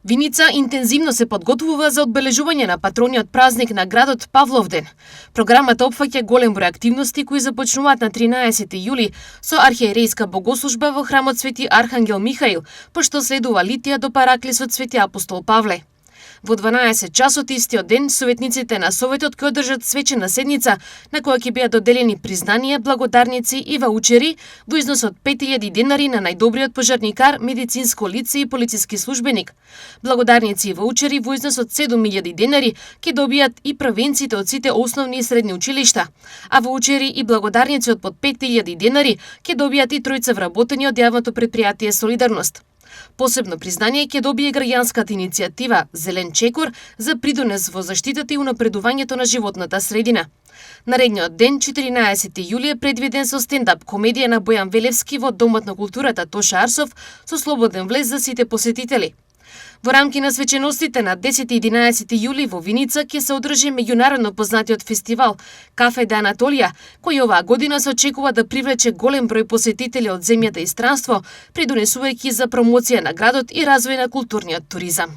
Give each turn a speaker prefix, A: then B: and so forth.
A: Виница интензивно се подготвува за одбележување на патрониот празник на градот Павловден. Програмата опфаќа голем број активности кои започнуваат на 13 јули со архиерејска богослужба во храмот Свети Архангел Михаил, пошто следува литија до параклисот Свети Апостол Павле. Во 12 часот истиот ден, советниците на Советот ќе одржат свечена седница на која ќе бидат доделени признанија, благодарници и ваучери во износ од 5000 денари на најдобриот пожарникар, медицинско лице и полициски службеник. Благодарници и ваучери во износ од 7000 денари ќе добијат и првенците од сите основни и средни училишта, а ваучери и благодарници од под 5000 денари ќе добијат и тројца вработени од јавното предпријатие Солидарност. Посебно признание ќе добие граѓанската иницијатива Зелен чекор за придонес во заштитата и унапредувањето на животната средина. Наредниот ден, 14 јули, е предвиден со стендап комедија на Бојан Велевски во Домот на културата Тоша Арсов со слободен влез за сите посетители. Во рамки на свеченостите на 10 и 11 јули во Виница ќе се одржи меѓународно познатиот фестивал Кафе де Анатолија, кој оваа година се очекува да привлече голем број посетители од земјата и странство, придонесувајќи за промоција на градот и развој на културниот туризам.